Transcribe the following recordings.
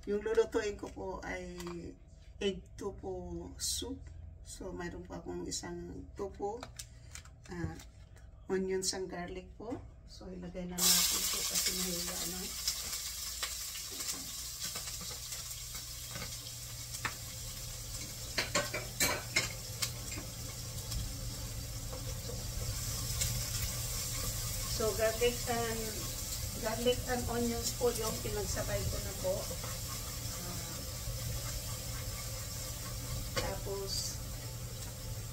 Yung lulutuin ko po ay egg tofu soup. So, mayroon po akong isang tofu, onions and garlic po. So, ilagay na natin po kasi mahiwa na. So, garlic and onions po yung pinagsabay ko na po. Tapos,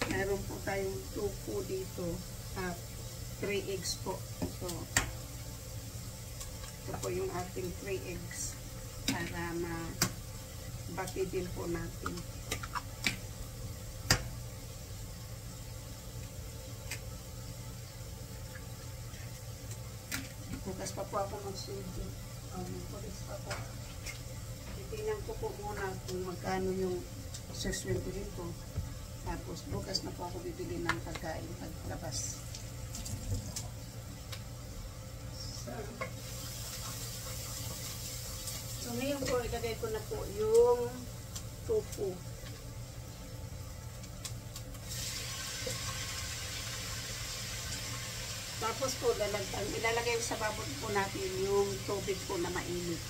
meron po tayong tofu dito at 3 eggs po. So, ito po yung ating 3 eggs para mabati din po natin. Bukas pa po ako magsundo. Bukas pa po. Titingnan ko po muna kung magkano yung suswentuhin ko. Tapos bukas na po ako bibili ng pagkain paglabas. So ngayon po, ilagay ko na po yung tofu. Tapos po, ilalagay sa babot po natin yung tubig po na mainit.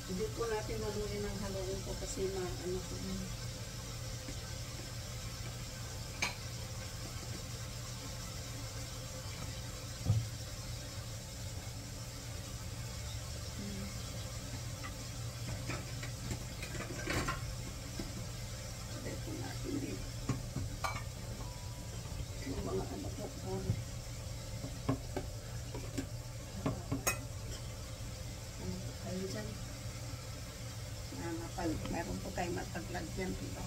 Hindi po natin haluin ng haluin po kasi ano po. Ito natin din. Yung mga ano po. Ano dyan? Meron po kayo mataglagyan dito.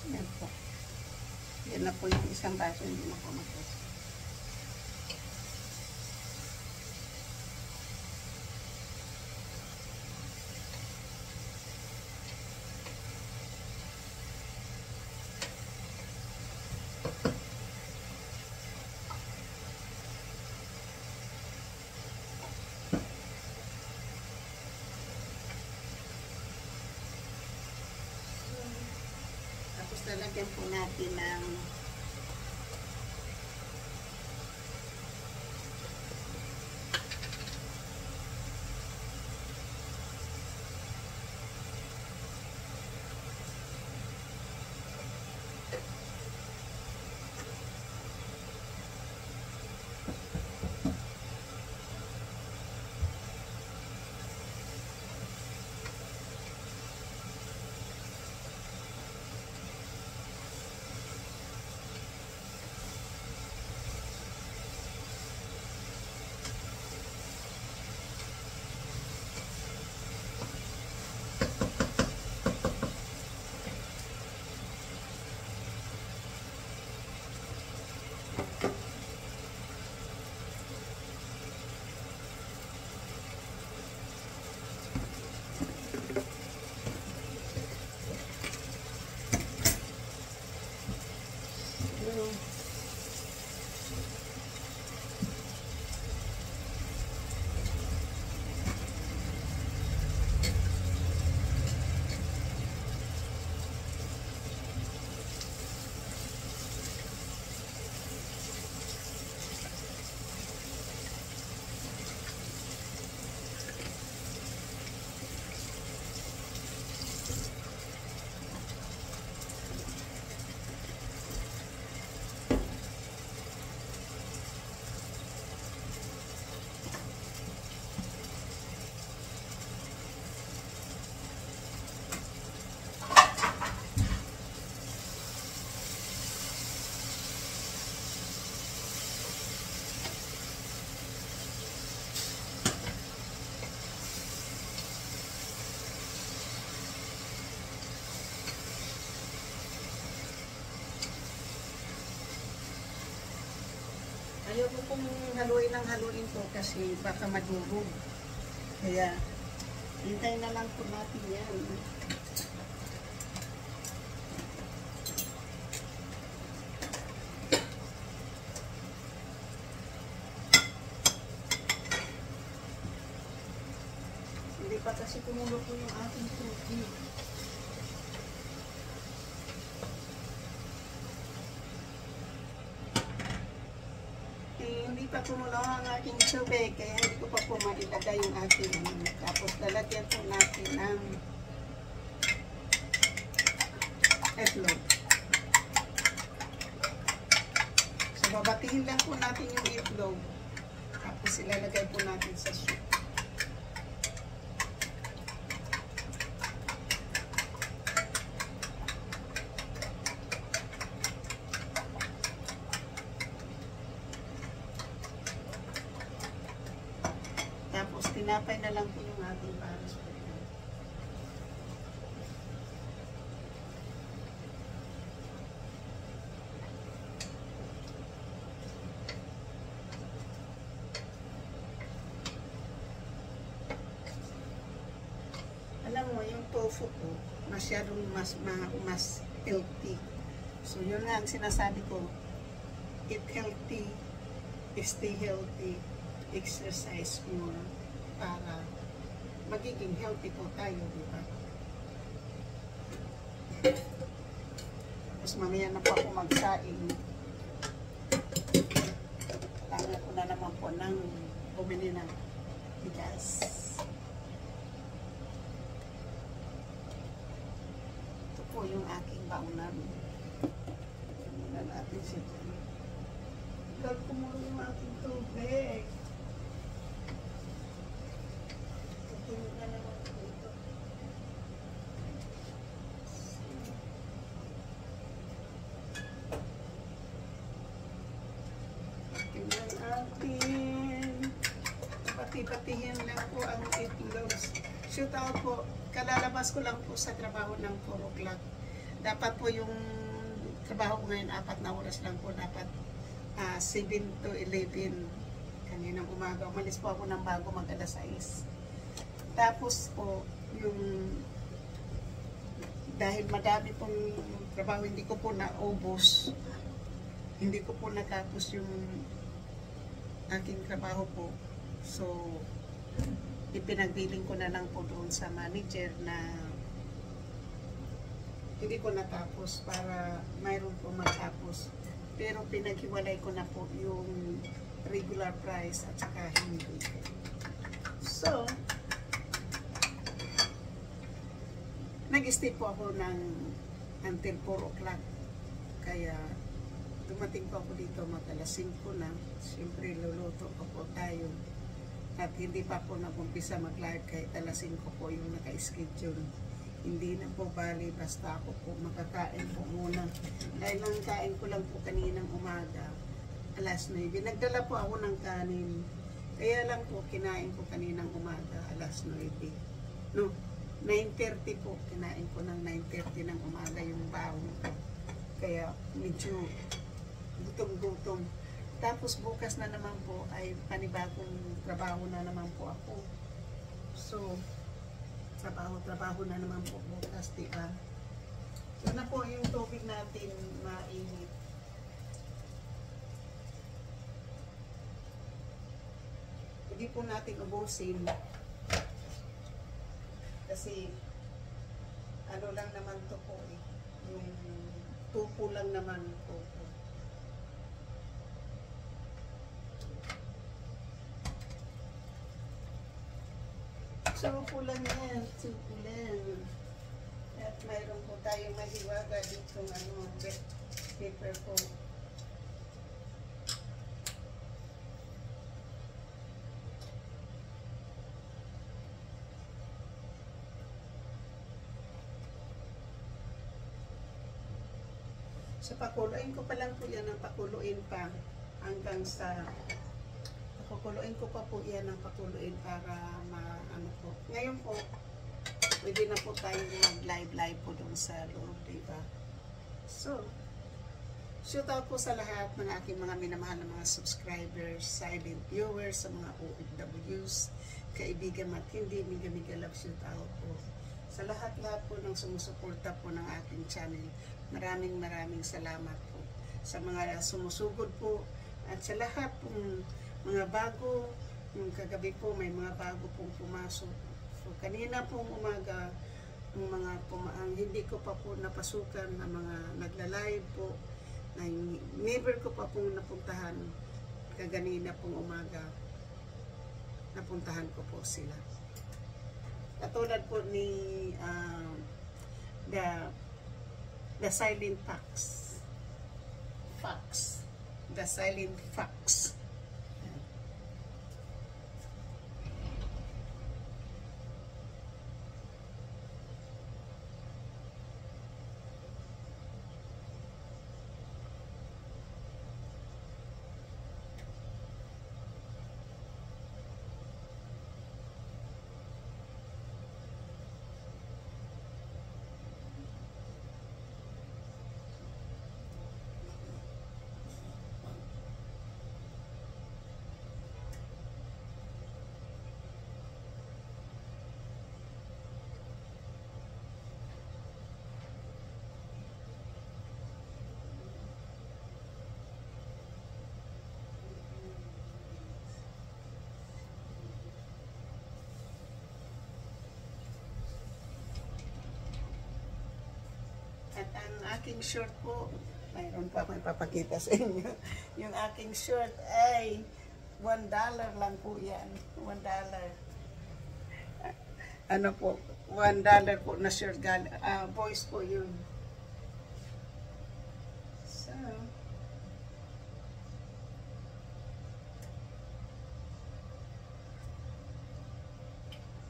Yan po. Yan na po yung isang baso, hindi na po magpos. Tapos lalagyan po natin ng Ayaw ko pong haluin ng haluin to kasi baka madurog. Kaya, hintay na lang po natin yan. Hindi pa kasi kumulo po yung ating tubig. Hindi pa kumulo ang aking tubig, kaya hindi ko pa po mailagay yung ating. Tapos lalagyan po natin ng itlog. So babatihin lang po natin yung itlog. Tapos ilalagay po natin sa soup. Tapos, tinapay na lang po yung ating pares po. Alam mo, yung tofu po, masyadong mas healthy. So, yun nga ang sinasabi ko, eat healthy, stay healthy, exercise more para magiging healthy po tayo, di ba? Tapos mamaya na po ako magsaing. Kailangan ko na naman po ng bumili ng bigas. Ito po yung aking baunan. Tingnan natin siya dyan. Ikaw kumulo yung aking tubig. Tingnan natin. Pati-patihin lang po ang itlog. Shoot out po. Kalalabas ko lang po sa trabaho ng 4 o'clock. Dapat po yung trabaho ko ngayon 4 na oras lang po. Dapat 7 to 11. Kaninang umaga. Umalis po ako ng bago mag-alas 6. Tapos po, yung dahil madami pong trabaho, hindi ko po naubos. Hindi ko po natapos yung aking trabaho po. So, ipinagbiling ko na lang po doon sa manager na hindi ko natapos para mayroon po matapos. Pero pinaghiwalay ko na po yung regular price at saka hindi. So, nag-stay po ako ng until 4 o'clock. Kaya, dumating po ako dito mag-alas 5 na. Siyempre, luluto pa po tayo. At hindi pa po nag-umpisa mag-live kahit alas 5 po yung naka-schedule. Hindi na po bali, basta ako po makakain po muna. Dahil ang kain ko lang po kaninang umaga, alas 9. Nagdala po ako ng kanin. Kaya lang po, kinain ko kaninang umaga, alas 9. No, 9:30 po, kinain ko ng 9:30 ng umaga yung baon ko. Kaya medyo gutom-gutom. Tapos bukas na naman po ay panibagong trabaho na naman po ako. So, trabaho na naman po bukas, diba? So na po yung tubig natin mainit. Hindi po natin ubusin. Kasi, ano lang naman to po eh. Yung tupo lang naman po. So, kulang yan. Kulang. At mayroon po tayong mahiwaga dito wet paper po. So, pakuluin ko pa lang po yan ng pakuluin pa hanggang sa pakuluin ko pa po yan ng pakuluin para ano po. Ngayon po, pwede na po tayo mag-live po doon sa loob, diba? So, Shout out po sa lahat ng aking mga minamahal na mga subscribers, silent viewers, sa mga OFWs, kaibigan at hindi, miga love shout out po. Sa lahat-lahat po ng sumusuporta po ng aking channel, maraming salamat po. Sa mga sumusugod po, at sa lahat pong mga bago, yung kagabi po may mga bago pong pumasok. So kanina pong umaga, yung mga ang hindi ko pa po napasukan na mga nagla-live po, na never ko pa pong napuntahan, kaganina pong umaga, napuntahan ko po sila. Katulad po ni the silent fox, the silent fox. At ang aking short po, mayroon pa akong ipapakita sa inyo. Yung aking short ay $1 lang po yan. $1. Ano po, $1 po na short. Boys po yun. So,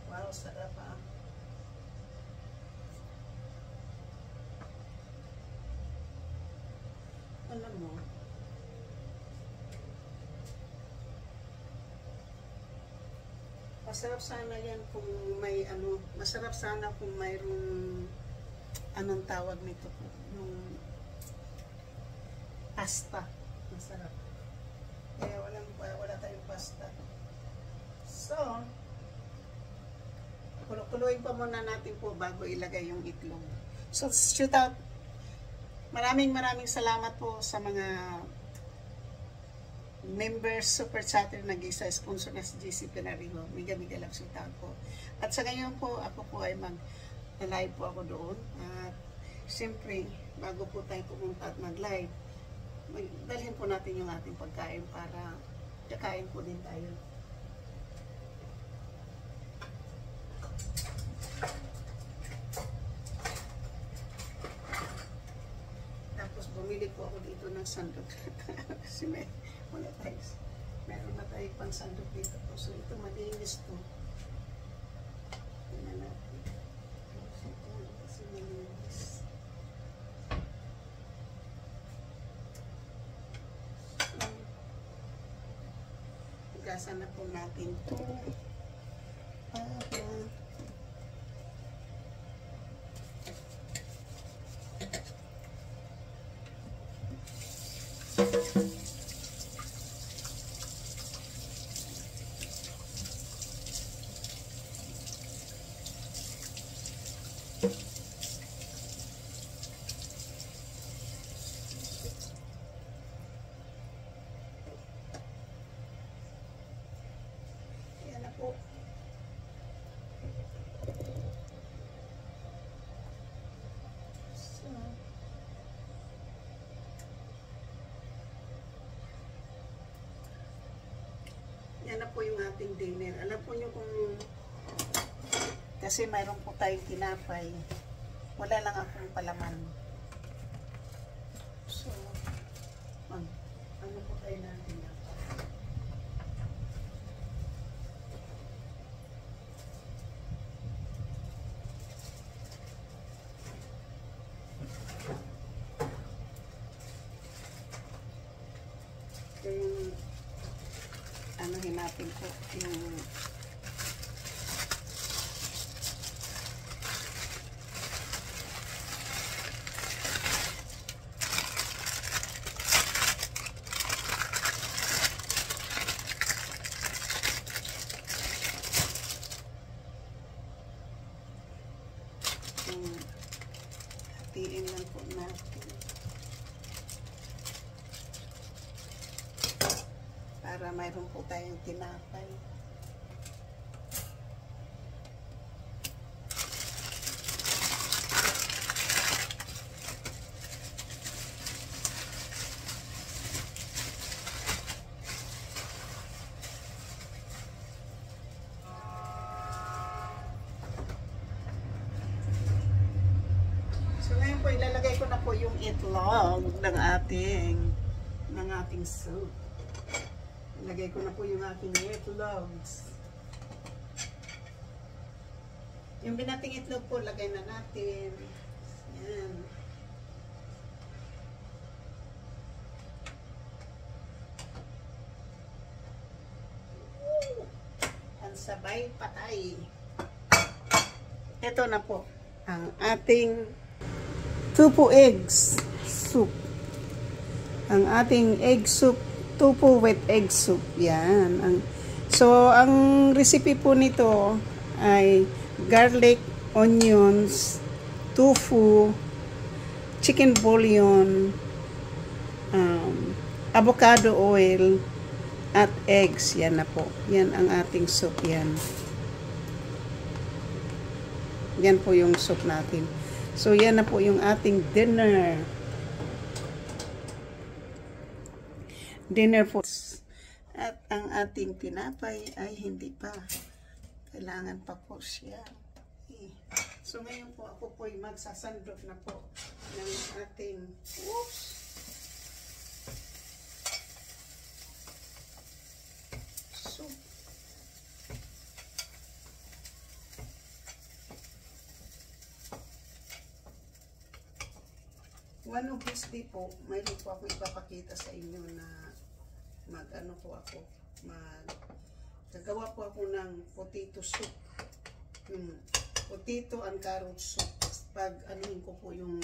wow, sarap ah. Alam mo, masarap sana yan kung may masarap sana kung mayroong anong tawag nito po, yung pasta. Masarap. Kaya wala tayong pasta. So, kuluin pa muna natin po bago ilagay yung itlog. So, shoot out. Maraming salamat po sa mga members, super chatter, nag-isa sponsor na si JC Pinariho. Miga love shout out po. At sa ngayon po, ako po ay mag-live po ako doon. At siyempre, bago po tayo pumunta at mag-live, dalhin po natin yung ating pagkain para kakain po din tayo. Bumili po ako dito ng sandok. Kasi meron na tayo pang sandok dito po. So ito malinis to. Tingnan natin. Kasi malinis. So, hugasan na po natin to. Yan na po. So, yan na po yung ating dinner. Alam po nyo kung kasi mayroon po tayong tinapay. Wala lang akong palaman. So, ano po tayo na tinapay? Ito yung anuhin natin po yung Hatiin lang po natin. Para mayroon po tayong tinapay. So ngayon po ilalagay ko na po yung itlog ng ating soup. Ilagay ko na po yung aking itlogs. Yung binating itlog po, lagay na natin. Yan. Ang sabay patay. Ito na po ang ating tofu eggs soup. Ang ating egg soup, tofu with egg soup. Yan. So, ang recipe po nito ay garlic, onions, tofu, chicken bouillon, avocado oil, at eggs. Yan na po. Yan ang ating soup. Yan. Yan po yung soup natin. So, yan na po yung ating dinner. Dinner po. At ang ating tinapay ay hindi pa. Kailangan pa po siya. Okay. So, ngayon po ako po ay magsasandok na po ng ating soup. One of this day po, mayroon po ako ipapakita sa inyo na gagawa po ako ng potato soup. Yung potato and carrot soup. Pag anuhin ko po yung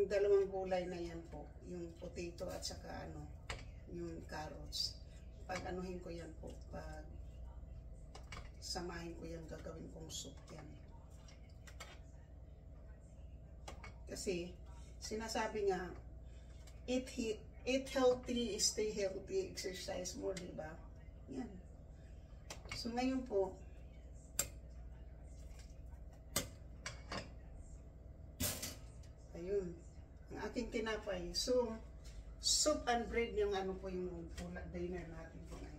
dalawang gulay na yan po. Yung potato at saka yung carrots. Pag anuhin ko yan po, pag samahin ko yan, gagawin kong soup yan. Kasi, sinasabi nga, eat healthy, stay healthy, exercise more, diba? Yan. So, ngayon po, ayun, ang aking tinapay. So, soup and bread yung po yung dinner natin po ngayon.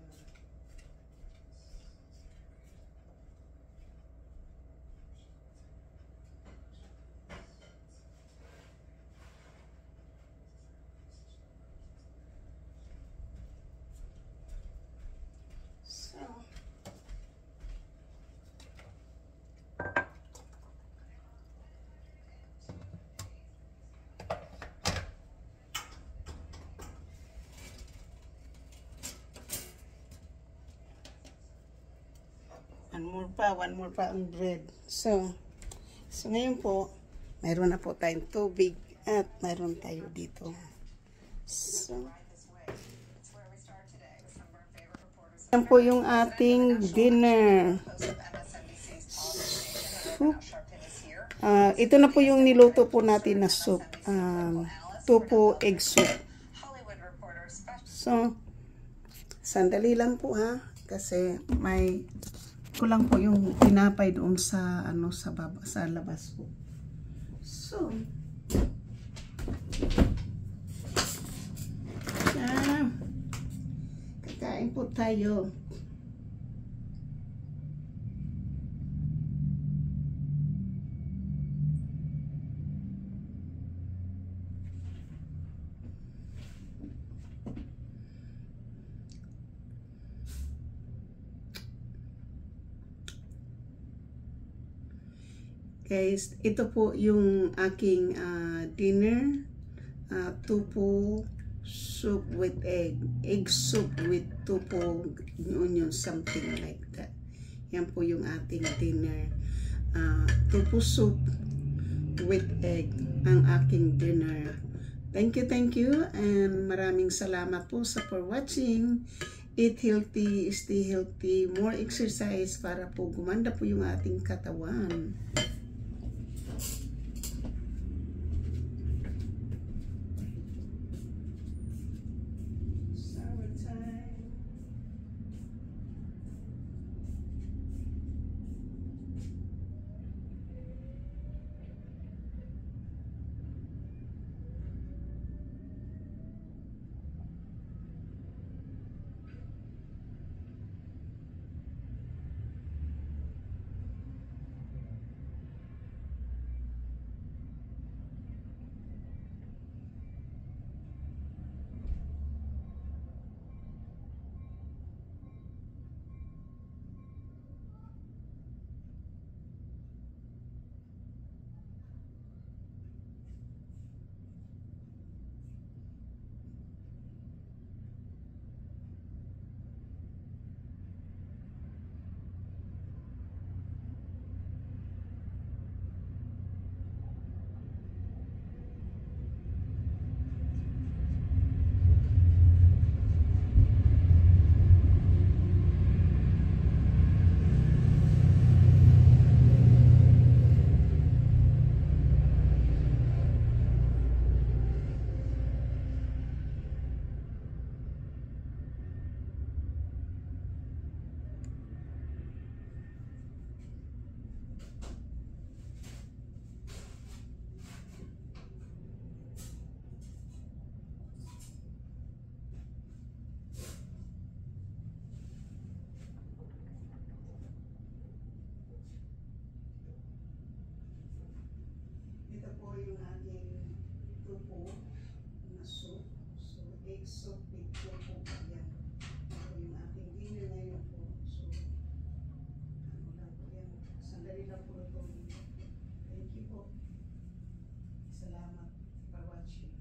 One more pa ang bread. So ngayon po, mayroon na po tayong tubig at mayroon tayo dito. So, yan po yung ating dinner. Soup. Ito na po yung niluto po natin na soup. Tofu egg soup. So, sandali lang po ha. Kasi may kulang po yung tinapay doon sa sa labas po. So, kakain po tayo. Guys, ito po yung aking dinner. Tofu soup with egg soup with tofu onion, something like that. Yan po yung ating dinner. Tofu soup with egg ang aking dinner. Thank you, and maraming salamat po for watching. Eat healthy, stay healthy, more exercise para po gumanda po yung ating katawan. yung aking tupo na soup. So, egg soup with tupo. Yan. Ito yung aking dinner ngayon po. So, ano lang po yan. Sandali lang po ito. Thank you po. Salamat for watching.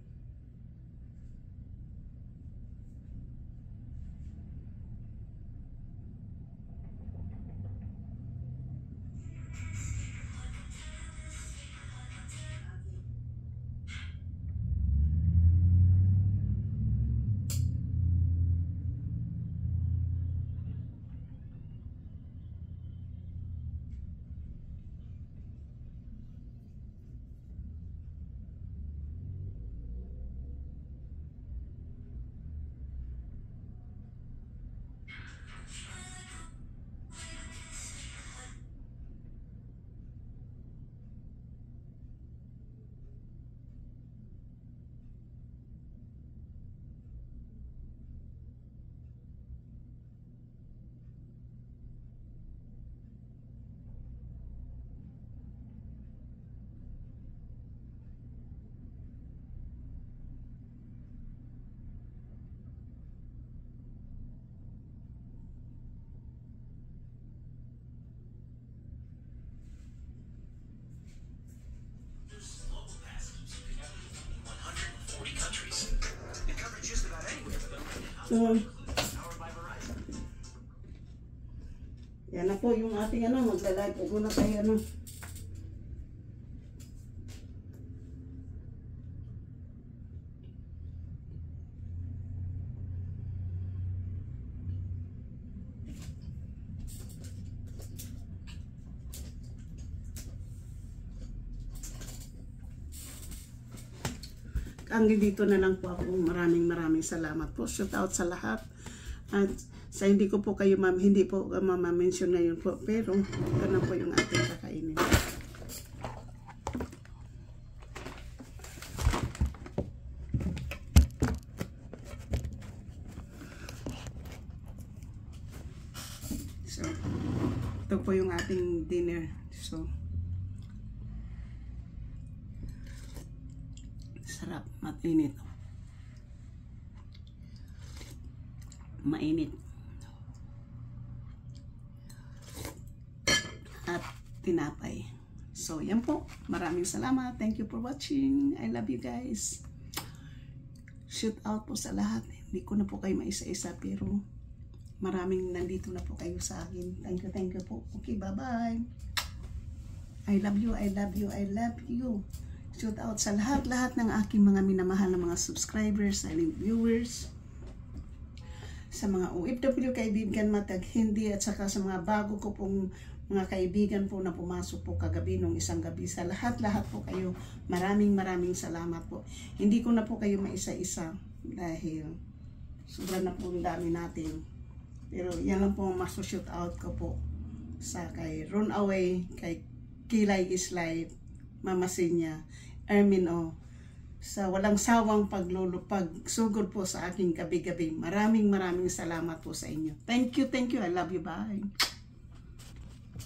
So, yan na po yung ating ano, magla-live. Huwag na tayo ano. Hanggang dito na lang po ako. Maraming salamat po. Shout out sa lahat. At sa hindi ko po kayo hindi po ma-mention ngayon po. Pero ito na po yung ating kakainin. So, ito po yung ating dinner. So, sarap, mainit. Mainit. At tinapay. So, yan po. Maraming salamat. Thank you for watching. I love you guys. Shout out po sa lahat. Hindi ko na po kayo maisa-isa pero maraming nandito na po kayo sa akin. Thank you po. Okay, bye-bye. I love you, I love you, I love you. Shout out sa lahat ng aking mga minamahal na mga subscribers, silent viewers, sa mga OFW kaibigan matag hindi at saka sa mga bago ko pong mga kaibigan po na pumasok po kagabi nung isang gabi. Sa lahat po kayo, maraming salamat po. Hindi ko na po kayo maisa-isa dahil sobrang na po ang dami natin. Pero yan lang po ang maso-shout out ko po sa kay Run Away, kay Kilay is Life, Mama Sinya, Ermin O, sa walang sawang pagsugod po sa aking gabi-gabi. Maraming salamat po sa inyo. Thank you, I love you, bye.